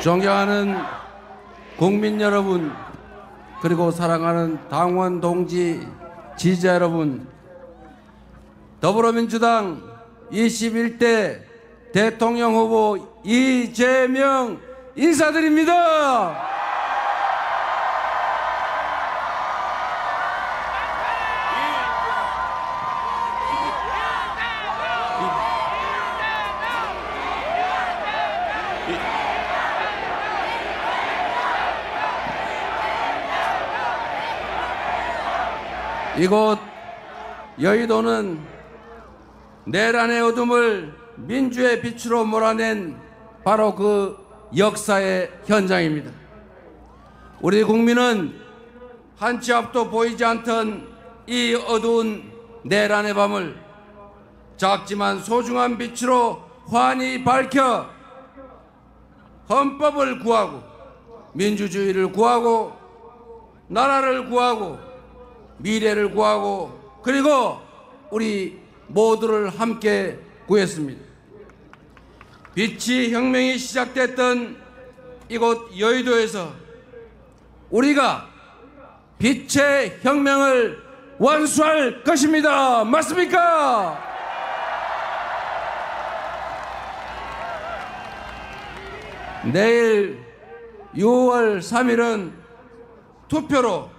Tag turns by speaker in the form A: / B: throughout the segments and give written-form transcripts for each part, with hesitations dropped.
A: 존경하는 국민 여러분, 그리고 사랑하는 당원 동지 지지자 여러분, 더불어민주당 21대 대통령 후보 이재명 인사드립니다. 이곳 여의도는 내란의 어둠을 민주의 빛으로 몰아낸 바로 그 역사의 현장입니다. 우리 국민은 한 치 앞도 보이지 않던 이 어두운 내란의 밤을 작지만 소중한 빛으로 환히 밝혀 헌법을 구하고 민주주의를 구하고 나라를 구하고 미래를 구하고 그리고 우리 모두를 함께 구했습니다. 빛의 혁명이 시작됐던 이곳 여의도에서 우리가 빛의 혁명을 완수할 것입니다. 맞습니까? 내일 6월 3일은 투표로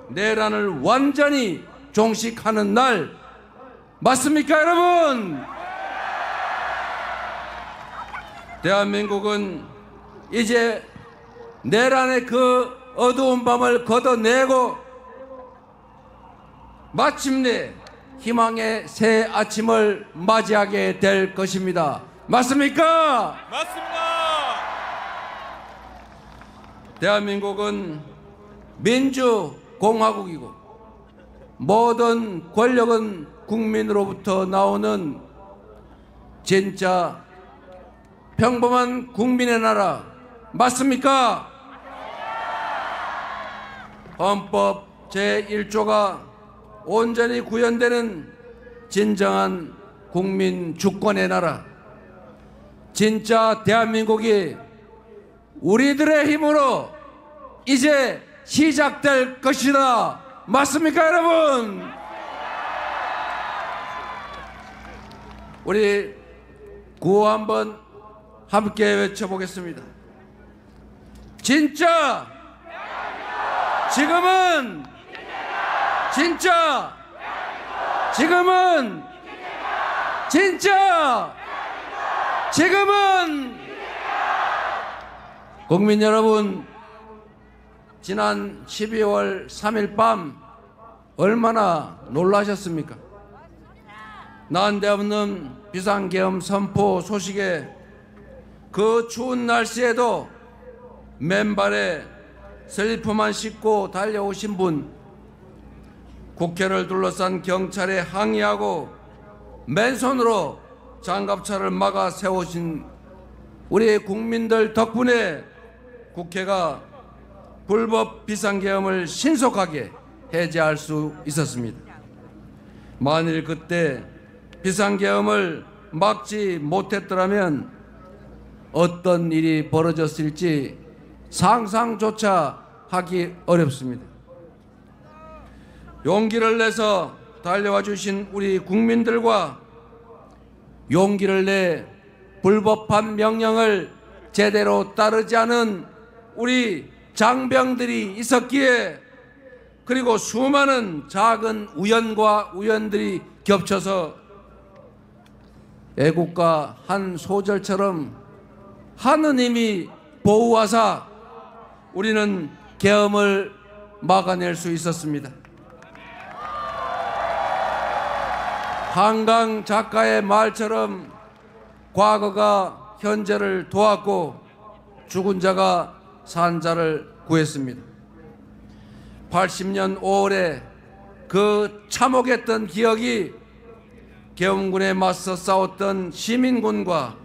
A: 내란을 완전히 종식하는 날 맞습니까, 여러분? 대한민국은 이제 내란의 그 어두운 밤을 걷어내고 마침내 희망의 새 아침을 맞이하게 될 것입니다. 맞습니까?
B: 맞습니다.
A: 대한민국은 민주공화국이고 모든 권력은 국민으로부터 나오는 진짜 평범한 국민의 나라 맞습니까? 헌법 제1조가 온전히 구현되는 진정한 국민 주권의 나라, 진짜 대한민국이 우리들의 힘으로 이제 시작될 것이다. 맞습니까, 여러분? 우리 구호 한번 함께 외쳐보겠습니다. 진짜 지금은 진짜 지금은 진짜 지금은 국민 여러분, 지난 12월 3일 밤 얼마나 놀라셨습니까? 난데없는 비상계엄 선포 소식에 그 추운 날씨에도 맨발에 슬리퍼만 신고 달려오신 분, 국회를 둘러싼 경찰에 항의하고 맨손으로 장갑차를 막아 세우신 우리 국민들 덕분에 국회가 불법 비상계엄을 신속하게 해제할 수 있었습니다. 만일 그때 비상계엄을 막지 못했더라면 어떤 일이 벌어졌을지 상상조차 하기 어렵습니다. 용기를 내서 달려와 주신 우리 국민들과 용기를 내 불법한 명령을 제대로 따르지 않은 우리 장병들이 있었기에, 그리고 수많은 작은 우연과 우연들이 겹쳐서 애국가 한 소절처럼 하느님이 보호하사 우리는 계엄을 막아낼 수 있었습니다. 한강 작가의 말처럼 과거가 현재를 도왔고 죽은 자가 산 자를 구했습니다. 80년 5월에 그 참혹했던 기억이 계엄군에 맞서 싸웠던 시민군과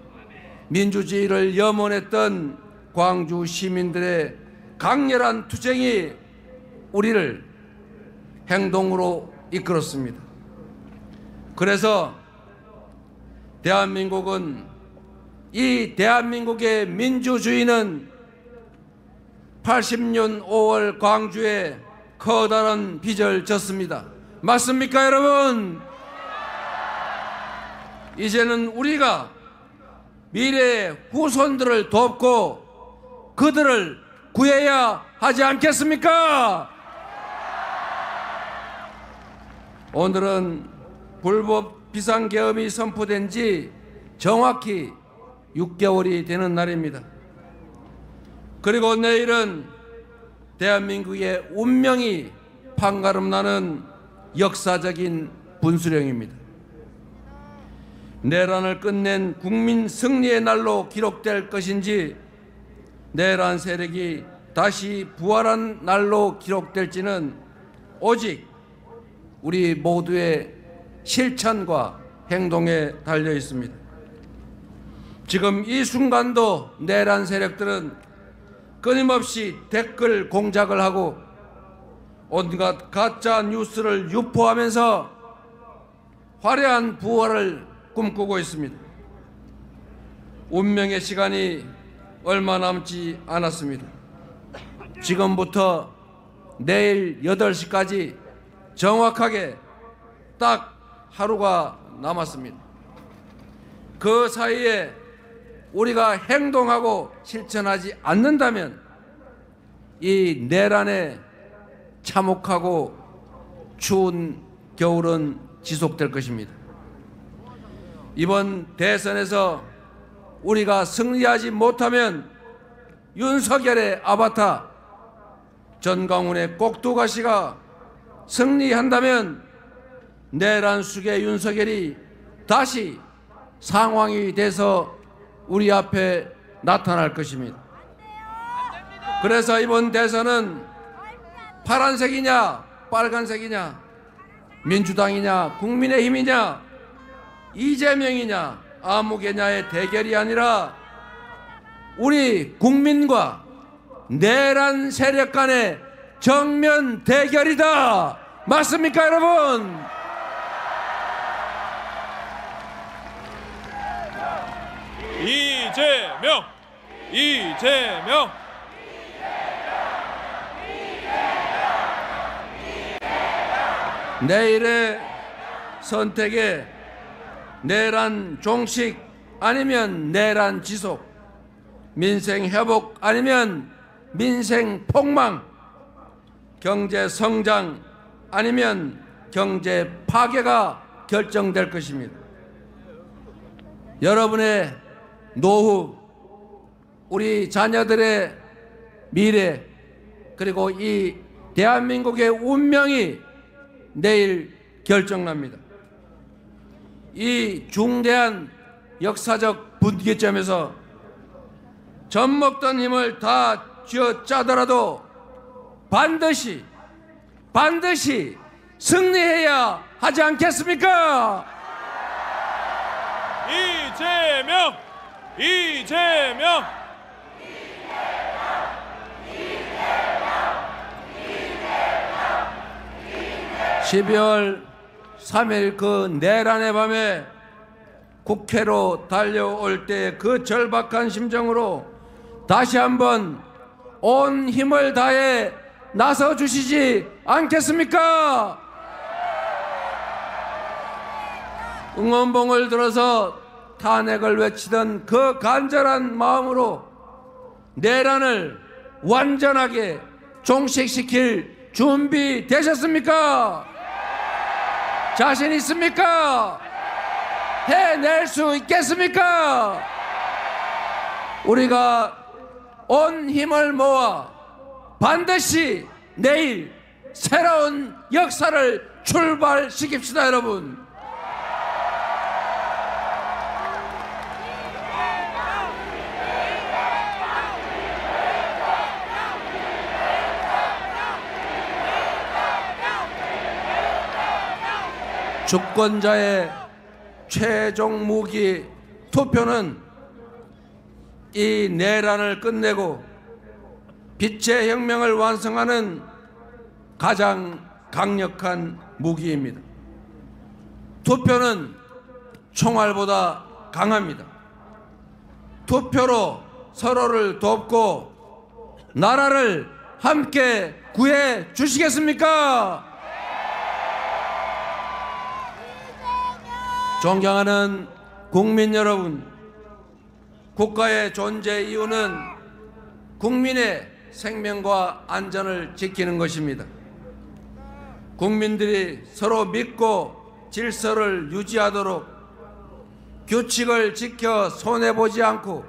A: 민주주의를 염원했던 광주 시민들의 강렬한 투쟁이 우리를 행동으로 이끌었습니다. 그래서 대한민국은, 이 대한민국의 민주주의는 80년 5월 광주에 커다란 빚을 졌습니다. 맞습니까, 여러분? 이제는 우리가 미래의 후손들을 돕고 그들을 구해야 하지 않겠습니까? 오늘은 불법 비상계엄이 선포된 지 정확히 6개월이 되는 날입니다. 그리고 내일은 대한민국의 운명이 판가름나는 역사적인 분수령입니다. 내란을 끝낸 국민 승리의 날로 기록될 것인지 내란 세력이 다시 부활한 날로 기록될지는 오직 우리 모두의 실천과 행동에 달려 있습니다. 지금 이 순간도 내란 세력들은 끊임없이 댓글 공작을 하고 온갖 가짜 뉴스를 유포하면서 화려한 부활을 꿈꾸고 있습니다. 운명의 시간이 얼마 남지 않았습니다. 지금부터 내일 8시까지 정확하게 딱 하루가 남았습니다. 그 사이에 우리가 행동하고 실천하지 않는다면 이 내란의 참혹하고 추운 겨울은 지속될 것입니다. 이번 대선에서 우리가 승리하지 못하면 윤석열의 아바타 전광훈의 꼭두가시가 승리한다면 내란 숙의 윤석열이 다시 상황이 돼서 우리 앞에 나타날 것입니다. 그래서 이번 대선은 파란색이냐 빨간색이냐 민주당이냐 국민의힘이냐 이재명이냐 아무개냐의 대결이 아니라 우리 국민과 내란 세력 간의 정면 대결이다. 맞습니까, 여러분?
B: 이재명! 이재명!
A: 내일의 선택에 내란 종식 아니면 내란 지속, 민생 회복 아니면 민생 폭망, 경제 성장 아니면 경제 파괴가 결정될 것입니다. 여러분의 노후, 우리 자녀들의 미래, 그리고 이 대한민국의 운명이 내일 결정납니다. 이 중대한 역사적 분기점에서 젖먹던 힘을 다 쥐어짜더라도 반드시 승리해야 하지 않겠습니까?
B: 이재명! 이재명!
A: 12월 3일 그 내란의 밤에 국회로 달려올 때 그 절박한 심정으로 다시 한번 온 힘을 다해 나서 주시지 않겠습니까? 응원봉을 들어서 탄핵을 외치던 그 간절한 마음으로 내란을 완전하게 종식시킬 준비 되셨습니까? 자신 있습니까? 해낼 수 있겠습니까? 우리가 온 힘을 모아 반드시 내일 새로운 역사를 출발시킵시다, 여러분. 주권자의 최종 무기 투표는 이 내란을 끝내고 빛의 혁명을 완성하는 가장 강력한 무기입니다. 투표는 총알보다 강합니다. 투표로 서로를 돕고 나라를 함께 구해 주시겠습니까? 존경하는 국민 여러분, 국가의 존재 이유는 국민의 생명과 안전을 지키는 것입니다. 국민들이 서로 믿고 질서를 유지하도록 규칙을 지켜 손해보지 않고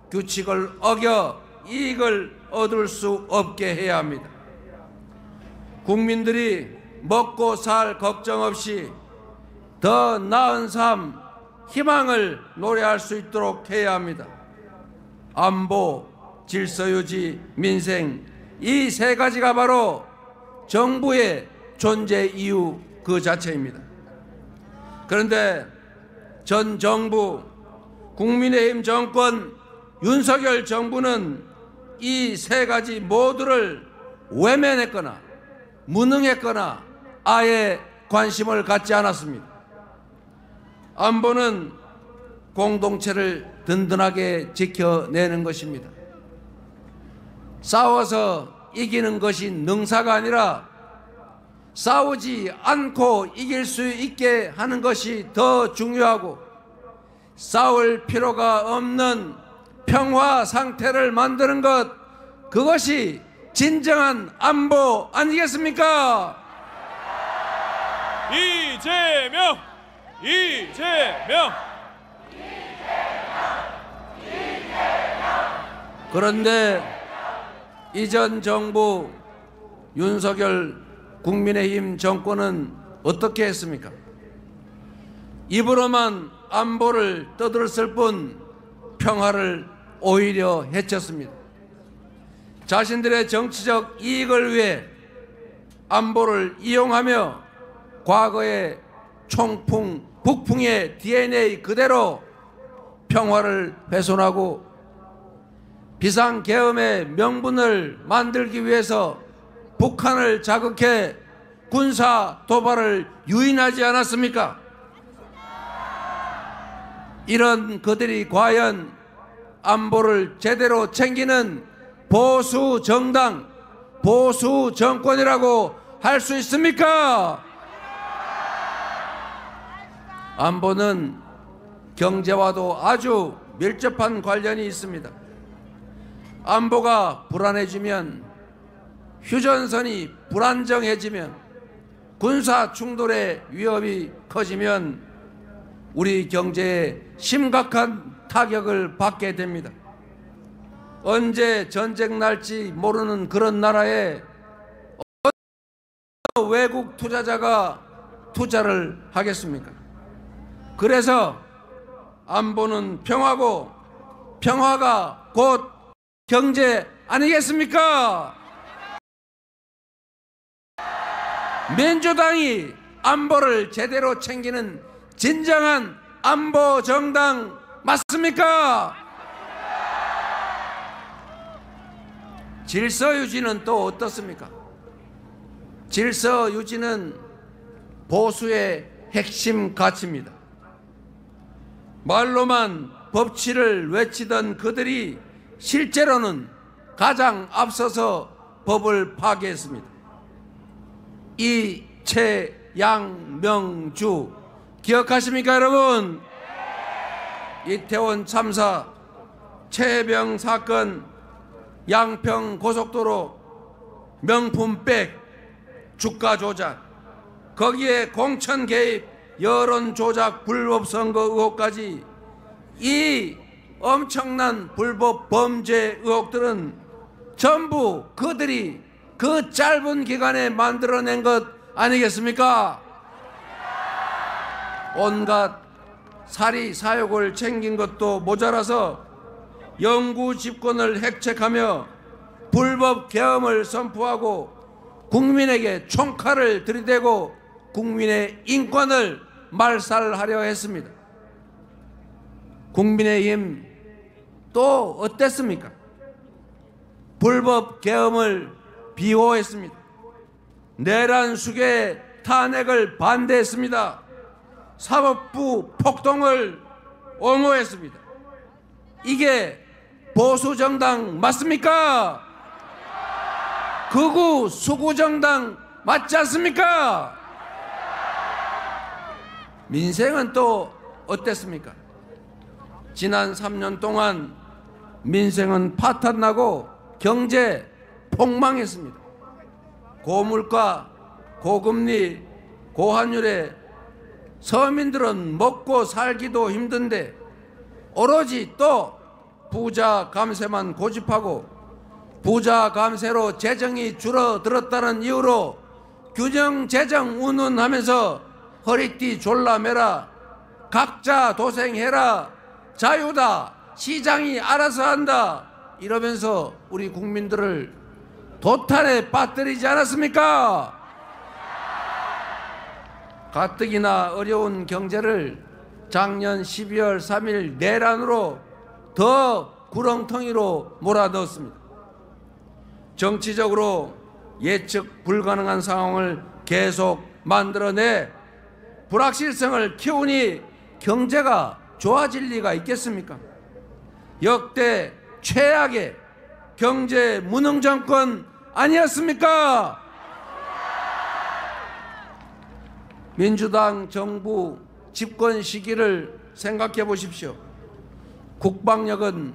A: 규칙을 어겨 이익을 얻을 수 없게 해야 합니다. 국민들이 먹고 살 걱정 없이 더 나은 삶, 희망을 노래할 수 있도록 해야 합니다. 안보, 질서유지, 민생, 이 세 가지가 바로 정부의 존재 이유 그 자체입니다. 그런데 전 정부, 국민의힘 정권, 윤석열 정부는 이 세 가지 모두를 외면했거나 무능했거나 아예 관심을 갖지 않았습니다. 안보는 공동체를 든든하게 지켜내는 것입니다. 싸워서 이기는 것이 능사가 아니라 싸우지 않고 이길 수 있게 하는 것이 더 중요하고, 싸울 필요가 없는 평화 상태를 만드는 것, 그것이 진정한 안보 아니겠습니까?
B: 이재명! 이재명!
A: 그런데 이전 정부 윤석열 국민의힘 정권은 어떻게 했습니까? 입으로만 안보를 떠들었을 뿐 평화를 오히려 해쳤습니다. 자신들의 정치적 이익을 위해 안보를 이용하며 과거의 총풍, 북풍의 DNA 그대로 평화를 훼손하고 비상계엄의 명분을 만들기 위해서 북한을 자극해 군사 도발을 유인하지 않았습니까? 이런 그들이 과연 안보를 제대로 챙기는 보수 정당, 보수 정권이라고 할 수 있습니까? 안보는 경제와도 아주 밀접한 관련이 있습니다. 안보가 불안해지면, 휴전선이 불안정해지면, 군사 충돌의 위협이 커지면 우리 경제에 심각한 타격을 받게 됩니다. 언제 전쟁 날지 모르는 그런 나라에 어느 외국 투자자가 투자를 하겠습니까? 그래서 안보는 평화고 평화가 곧 경제 아니겠습니까? 민주당이 안보를 제대로 챙기는 진정한 안보 정당 맞습니까? 질서 유지는 또 어떻습니까? 질서 유지는 보수의 핵심 가치입니다. 말로만 법치를 외치던 그들이 실제로는 가장 앞서서 법을 파괴했습니다. 이채양명주 기억하십니까, 여러분? 이태원 참사, 최혜병 사건, 양평 고속도로 명품백 주가 조작, 거기에 공천 개입, 여론 조작, 불법 선거 의혹까지, 이 엄청난 불법 범죄 의혹들은 전부 그들이 그 짧은 기간에 만들어낸 것 아니겠습니까? 온갖 사리 사욕을 챙긴 것도 모자라서 영구 집권을 획책하며 불법 계엄을 선포하고 국민에게 총칼을 들이대고 국민의 인권을 말살하려 했습니다. 국민의힘 또 어땠습니까? 불법 계엄을 비호했습니다. 내란 수괴 탄핵을 반대했습니다. 사법부 폭동을 옹호했습니다. 이게 보수 정당 맞습니까? 극우 수구정당 맞지 않습니까? 민생은 또 어땠습니까? 지난 3년 동안 민생은 파탄나고 경제 폭망했습니다. 고물가, 고금리, 고환율에 서민들은 먹고 살기도 힘든데 오로지 또 부자 감세만 고집하고 부자 감세로 재정이 줄어들었다는 이유로 균형 재정 운운하면서 허리띠 졸라매라, 각자 도생해라, 자유다, 시장이 알아서 한다 이러면서 우리 국민들을 도탄에 빠뜨리지 않았습니까? 가뜩이나 어려운 경제를 작년 12월 3일 내란으로 더 구렁텅이로 몰아넣었습니다. 정치적으로 예측 불가능한 상황을 계속 만들어내 불확실성을 키우니 경제가 좋아질 리가 있겠습니까? 역대 최악의 경제 무능 정권 아니었습니까? 민주당 정부 집권 시기를 생각해 보십시오. 국방력은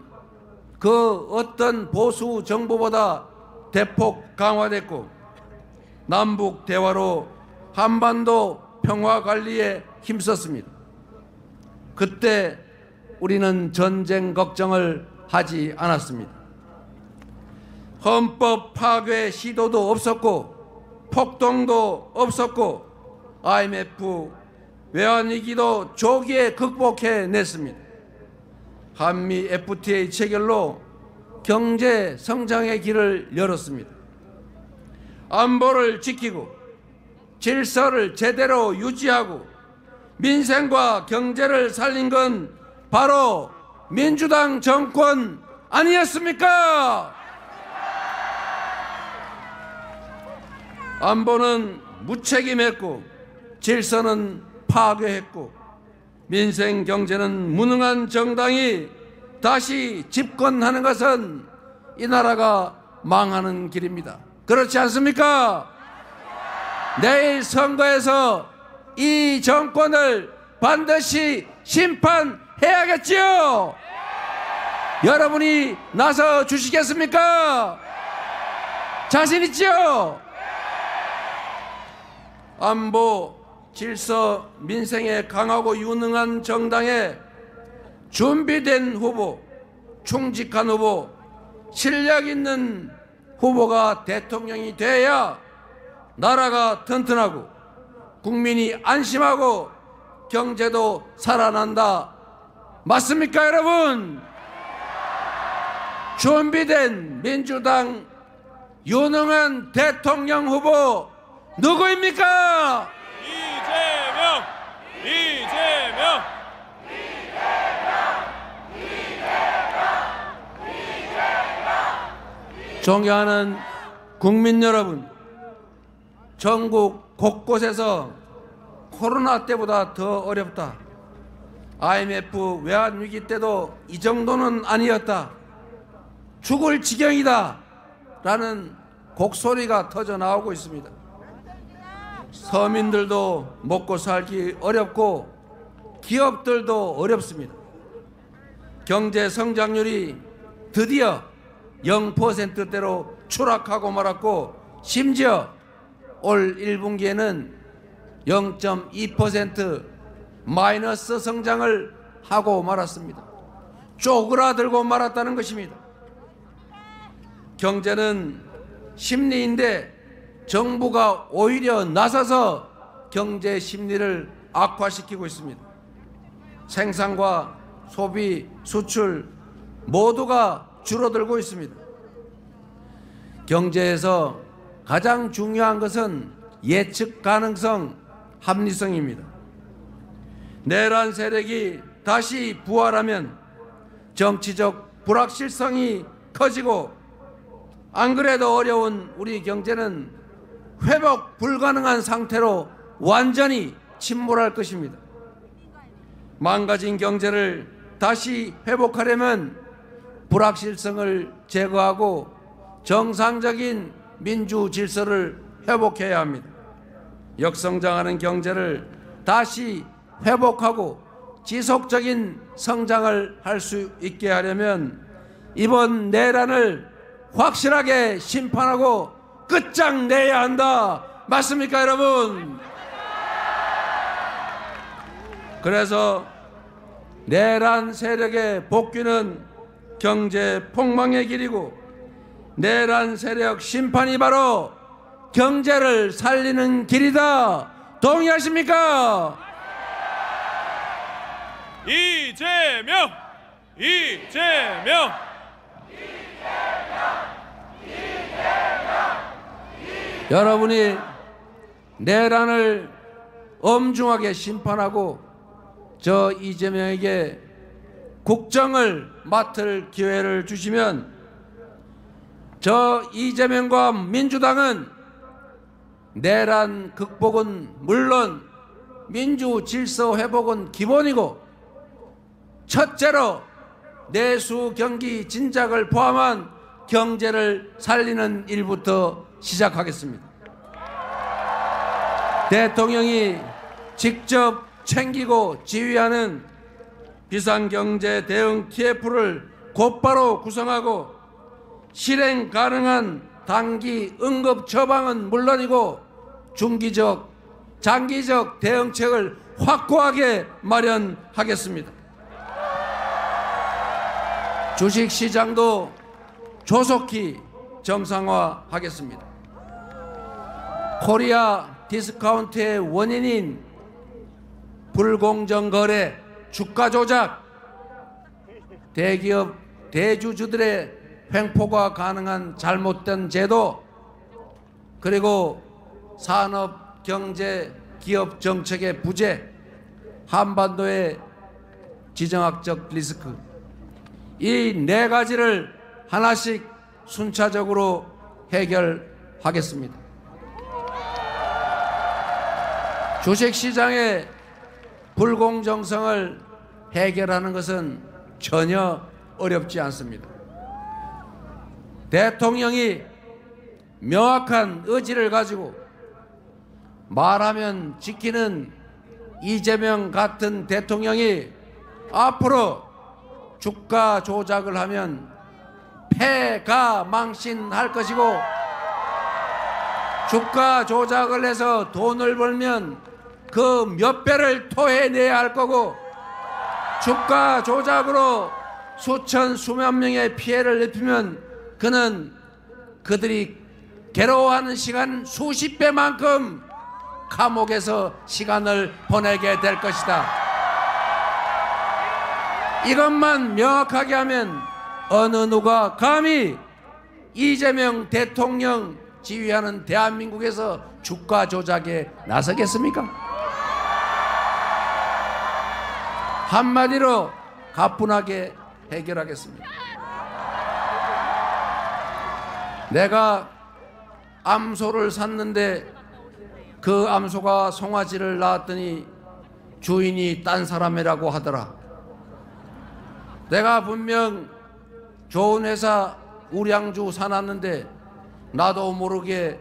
A: 그 어떤 보수 정부보다 대폭 강화됐고 남북 대화로 한반도 평화 관리에 힘썼습니다. 그때 우리는 전쟁 걱정을 하지 않았습니다. 헌법 파괴 시도도 없었고 폭동도 없었고 IMF 외환위기도 조기에 극복해냈습니다. 한미 FTA 체결로 경제 성장의 길을 열었습니다. 안보를 지키고 질서를 제대로 유지하고 민생과 경제를 살린 건 바로 민주당 정권 아니었습니까? 안보는 무책임했고 질서는 파괴했고 민생 경제는 무능한 정당이 다시 집권하는 것은 이 나라가 망하는 길입니다. 그렇지 않습니까? 내일 선거에서 이 정권을 반드시 심판해야겠지요. 여러분이 나서 주시겠습니까? 자신 있지요? 안보, 질서, 민생에 강하고 유능한 정당에 준비된 후보, 충직한 후보, 실력 있는 후보가 대통령이 돼야 나라가 튼튼하고 국민이 안심하고 경제도 살아난다. 맞습니까, 여러분? 준비된 민주당 유능한 대통령 후보 누구입니까?
B: 이재명!
A: 존경하는 국민 여러분, 전국 곳곳에서 코로나 때보다 더 어렵다. IMF 외환위기 때도 이 정도는 아니었다. 죽을 지경이다. 라는 곡소리가 터져 나오고 있습니다. 서민들도 먹고 살기 어렵고 기업들도 어렵습니다. 경제 성장률이 드디어 0%대로 추락하고 말았고 심지어 올 1분기에는 0.2% 마이너스 성장을 하고 말았습니다. 쪼그라들고 말았다는 것입니다. 경제는 심리인데 정부가 오히려 나서서 경제 심리를 악화시키고 있습니다. 생산과 소비, 수출 모두가 줄어들고 있습니다. 경제에서 가장 중요한 것은 예측 가능성, 합리성입니다. 내란 세력이 다시 부활하면 정치적 불확실성이 커지고 안 그래도 어려운 우리 경제는 회복 불가능한 상태로 완전히 침몰할 것입니다. 망가진 경제를 다시 회복하려면 불확실성을 제거하고 정상적인 민주 질서를 회복해야 합니다. 역성장하는 경제를 다시 회복하고 지속적인 성장을 할 수 있게 하려면 이번 내란을 확실하게 심판하고 끝장내야 한다. 맞습니까, 여러분? 그래서 내란 세력의 복귀는 경제 폭망의 길이고 내란 세력 심판이 바로 경제를 살리는 길이다. 동의하십니까?
B: 이재명! 이재명!
A: 여러분이 내란을 엄중하게 심판하고 저 이재명에게 국정을 맡을 기회를 주시면 저 이재명과 민주당은 내란 극복은 물론 민주 질서 회복은 기본이고 첫째로 내수 경기 진작을 포함한 경제를 살리는 일부터 시작하겠습니다. 대통령이 직접 챙기고 지휘하는 비상경제 대응 TF를 곧바로 구성하고 실행 가능한 단기 응급 처방은 물론이고 중기적, 장기적 대응책을 확고하게 마련하겠습니다. 주식시장도 조속히 정상화하겠습니다. 코리아 디스카운트의 원인인 불공정 거래, 주가 조작, 대기업, 대주주들의 횡포가 가능한 잘못된 제도, 그리고 산업, 경제, 기업 정책의 부재, 한반도의 지정학적 리스크, 이 네 가지를 하나씩 순차적으로 해결하겠습니다. 주식시장의 불공정성을 해결하는 것은 전혀 어렵지 않습니다. 대통령이 명확한 의지를 가지고 말하면 지키는 이재명 같은 대통령이 앞으로 주가 조작을 하면 패가 망신할 것이고 주가 조작을 해서 돈을 벌면 그 몇 배를 토해내야 할 거고 주가 조작으로 수천 수만 명의 피해를 입히면 그는 그들이 괴로워하는 시간 수십 배만큼 감옥에서 시간을 보내게 될 것이다. 이것만 명확하게 하면 어느 누가 감히 이재명 대통령 지휘하는 대한민국에서 주가 조작에 나서겠습니까? 한마디로 가뿐하게 해결하겠습니다. 내가 암소를 샀는데 그 암소가 송아지를 낳았더니 주인이 딴 사람이라고 하더라. 내가 분명 좋은 회사 우량주 사놨는데 나도 모르게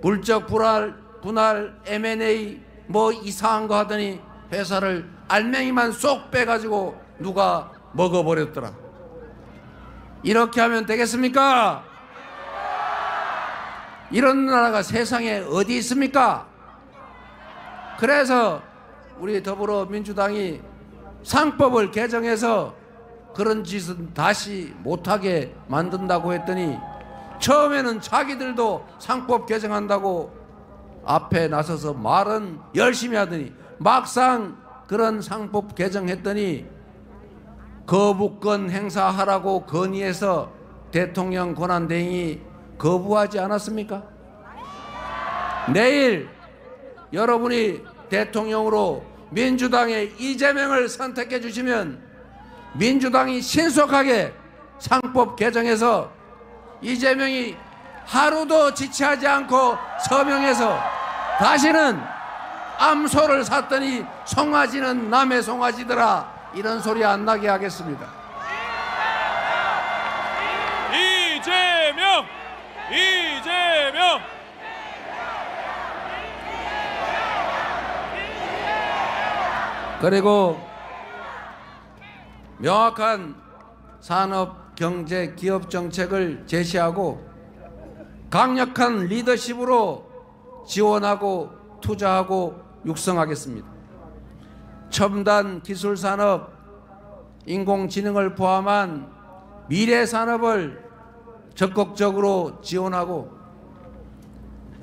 A: 물적 분할 M&A 뭐 이상한 거 하더니 회사를 알맹이만 쏙 빼가지고 누가 먹어버렸더라. 이렇게 하면 되겠습니까? 이런 나라가 세상에 어디 있습니까? 그래서 우리 더불어민주당이 상법을 개정해서 그런 짓은 다시 못하게 만든다고 했더니 처음에는 자기들도 상법 개정한다고 앞에 나서서 말은 열심히 하더니 막상 그런 상법 개정했더니 거부권 행사하라고 건의해서 대통령 권한대행이 거부하지 않았습니까? 내일 여러분이 대통령으로 민주당의 이재명을 선택해 주시면 민주당이 신속하게 상법 개정해서 이재명이 하루도 지체하지 않고 서명해서 다시는 암소를 샀더니 송아지는 남의 송아지더라 이런 소리 안 나게 하겠습니다.
B: 이재명! 이재명!
A: 그리고 명확한 산업, 경제, 기업 정책을 제시하고 강력한 리더십으로 지원하고 투자하고 육성하겠습니다. 첨단 기술 산업, 인공지능을 포함한 미래 산업을 적극적으로 지원하고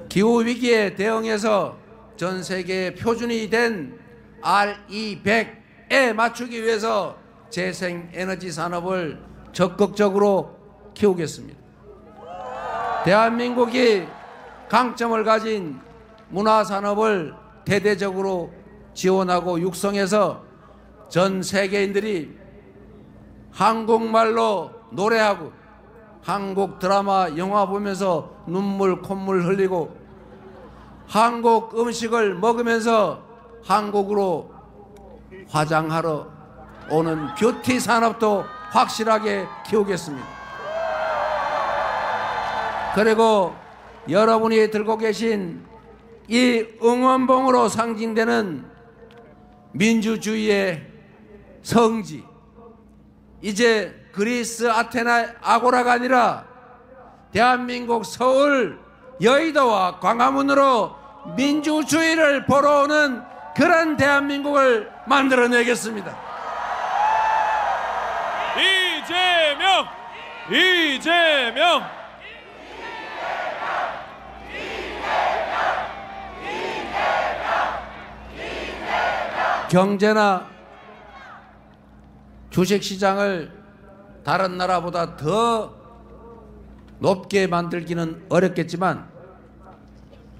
A: 기후 위기에 대응해서 전 세계의 표준이 된 RE100에 맞추기 위해서 재생에너지 산업을 적극적으로 키우겠습니다. 대한민국이 강점을 가진 문화산업을 대대적으로 지원하고 육성해서 전 세계인들이 한국말로 노래하고 한국 드라마, 영화 보면서 눈물, 콧물 흘리고 한국 음식을 먹으면서 한국으로 화장하러 오는 뷰티 산업도 확실하게 키우겠습니다. 그리고 여러분이 들고 계신 이 응원봉으로 상징되는 민주주의의 성지, 이제 그리스 아테네 아고라가 아니라 대한민국 서울 여의도와 광화문으로 민주주의를 보러 오는 그런 대한민국을 만들어내겠습니다.
B: 이재명! 이재명!
A: 경제나 주식시장을 다른 나라보다 더 높게 만들기는 어렵겠지만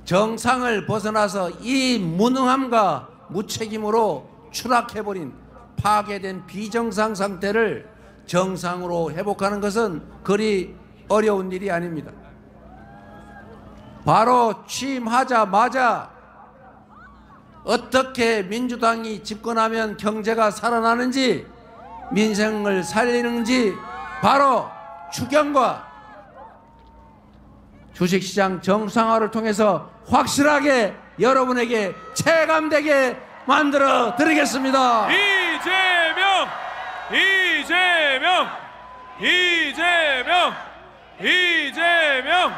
A: 정상을 벗어나서 이 무능함과 무책임으로 추락해버린 파괴된 비정상 상태를 정상으로 회복하는 것은 그리 어려운 일이 아닙니다. 바로 취임하자마자 어떻게 민주당이 집권하면 경제가 살아나는지, 민생을 살리는지 바로 추경과 주식시장 정상화를 통해서 확실하게 여러분에게 체감되게 만들어 드리겠습니다.
B: 이재명! 이재명! 이재명! 이재명!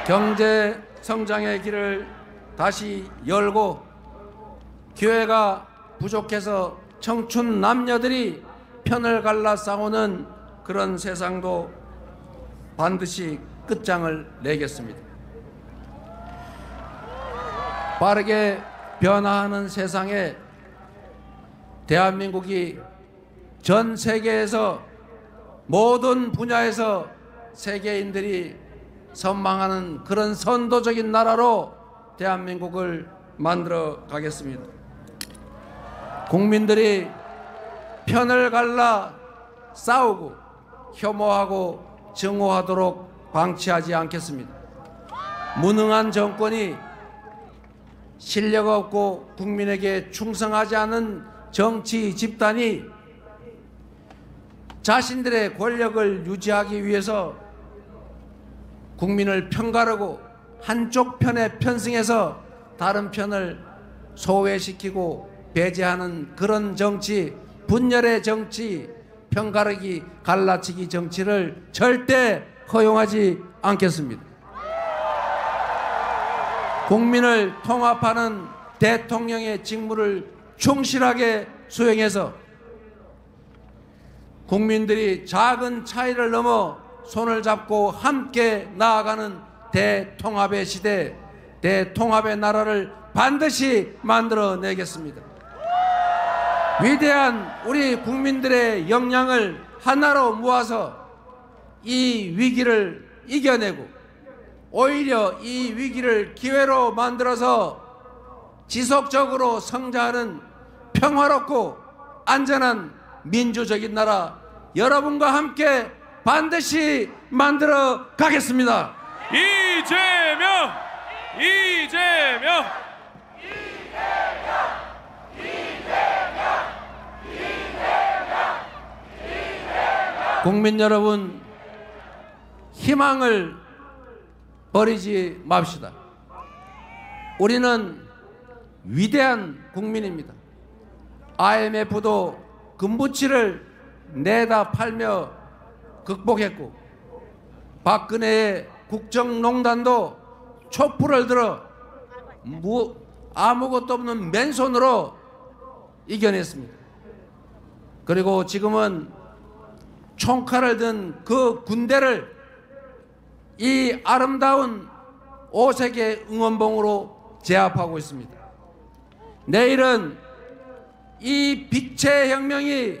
A: 경제 성장의 길을 다시 열고 기회가 부족해서 청춘 남녀들이 편을 갈라 싸우는 그런 세상도 반드시 끝장을 내겠습니다. 빠르게 변화하는 세상에 대한민국이 전 세계에서 모든 분야에서 세계인들이 선망하는 그런 선도적인 나라로 대한민국을 만들어 가겠습니다. 국민들이 편을 갈라 싸우고 혐오하고 증오하도록 방치하지 않겠습니다. 무능한 정권이 실력 없고 국민에게 충성하지 않은 정치 집단이 자신들의 권력을 유지하기 위해서 국민을 편가르고 한쪽 편에 편승해서 다른 편을 소외시키고 배제하는 그런 정치, 분열의 정치, 편가르기, 갈라치기 정치를 절대 허용하지 않겠습니다. 국민을 통합하는 대통령의 직무를 충실하게 수행해서 국민들이 작은 차이를 넘어 손을 잡고 함께 나아가는 대통합의 시대, 대통합의 나라를 반드시 만들어내겠습니다. 위대한 우리 국민들의 역량을 하나로 모아서 이 위기를 이겨내고 오히려 이 위기를 기회로 만들어서 지속적으로 성장하는 평화롭고 안전한 민주적인 나라 여러분과 함께 반드시 만들어 가겠습니다.
B: 이재명! 이재명!
A: 국민 여러분, 희망을 버리지 맙시다. 우리는 위대한 국민입니다. IMF도 금부치를 내다 팔며 극복했고, 박근혜의 국정농단도 촛불을 들어 아무것도 없는 맨손으로 이겨냈습니다. 그리고 지금은 총칼을 든 그 군대를 이 아름다운 5세계 응원봉으로 제압하고 있습니다. 내일은 이 빛의 혁명이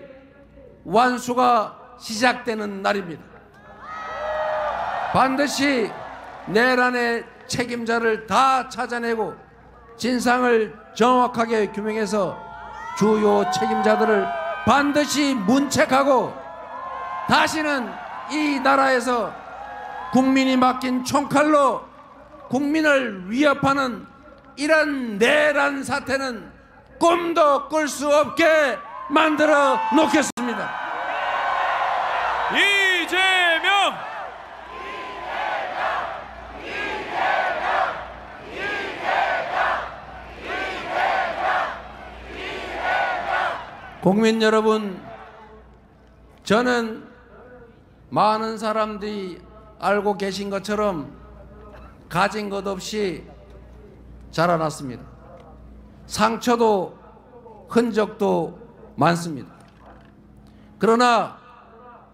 A: 완수가 시작되는 날입니다. 반드시 내란의 책임자를 다 찾아내고 진상을 정확하게 규명해서 주요 책임자들을 반드시 문책하고 다시는 이 나라에서 국민이 맡긴 총칼로 국민을 위협하는 이런 내란 사태는 꿈도 꿀 수 없게 만들어 놓겠습니다.
B: 이재명!
A: 국민 여러분, 저는 많은 사람들이 알고 계신 것처럼 가진 것 없이 자라났습니다. 상처도 흔적도 많습니다. 그러나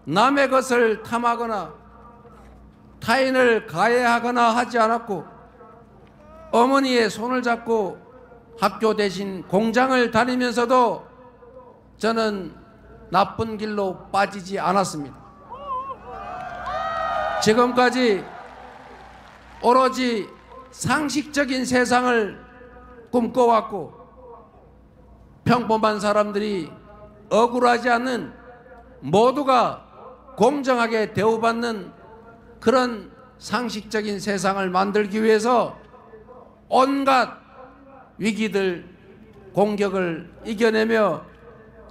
A: 남의 것을 탐하거나 타인을 가해하거나 하지 않았고, 어머니의 손을 잡고 학교 대신 공장을 다니면서도 저는 나쁜 길로 빠지지 않았습니다. 지금까지 오로지 상식적인 세상을 꿈꿔왔고, 평범한 사람들이 억울하지 않는, 모두가 공정하게 대우받는 그런 상식적인 세상을 만들기 위해서 온갖 위기들, 공격을 이겨내며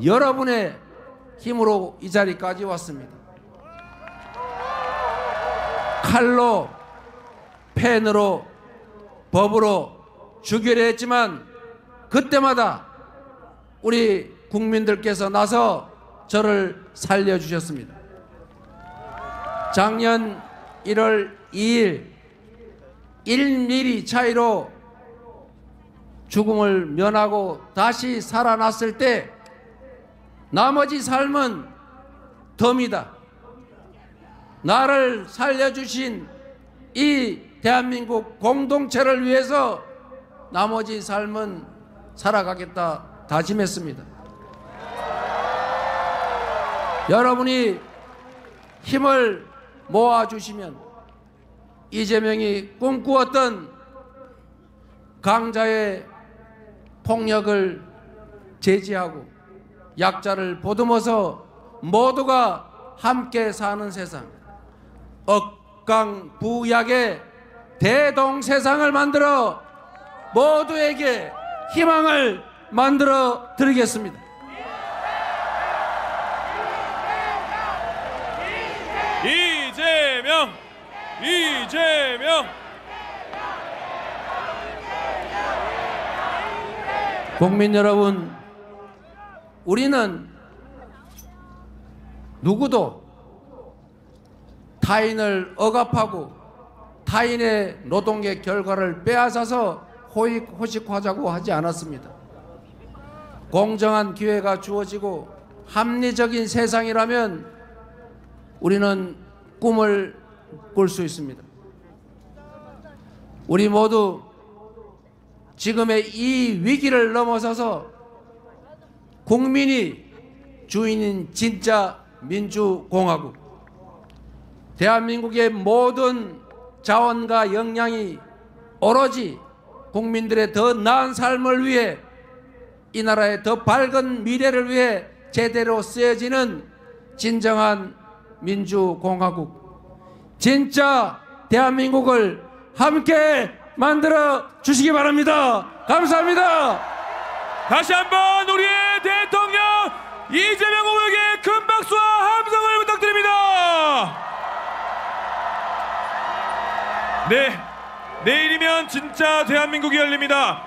A: 여러분의 힘으로 이 자리까지 왔습니다. 칼로, 펜으로, 법으로 죽이려 했지만 그때마다 우리 국민들께서 나서 저를 살려주셨습니다. 작년 1월 2일 1mm 차이로 죽음을 면하고 다시 살아났을 때 나머지 삶은 덤이다. 나를 살려주신 이 대한민국 공동체를 위해서 나머지 삶은 살아가겠다 다짐했습니다. 여러분이 힘을 모아주시면 이재명이 꿈꾸었던 강자의 폭력을 제지하고 약자를 보듬어서 모두가 함께 사는 세상, 억강부약의 대동세상을 만들어 모두에게 희망을 만들어 드리겠습니다.
B: 이재명! 이재명!
A: 국민 여러분, 우리는 누구도 타인을 억압하고 타인의 노동의 결과를 빼앗아서 호식하자고 하지 않았습니다. 공정한 기회가 주어지고 합리적인 세상이라면 우리는 꿈을 꿀 수 있습니다. 우리 모두 지금의 이 위기를 넘어서서 국민이 주인인 진짜 민주공화국, 대한민국의 모든 자원과 역량이 오로지 국민들의 더 나은 삶을 위해, 이 나라의 더 밝은 미래를 위해 제대로 쓰여지는 진정한 민주공화국, 진짜 대한민국을 함께 만들어 주시기 바랍니다. 감사합니다.
B: 다시 한번 우리의 대통령 이재명 후보에게 큰 박수와 함성을 부탁드립니다. 네, 내일이면 진짜 대한민국이 열립니다.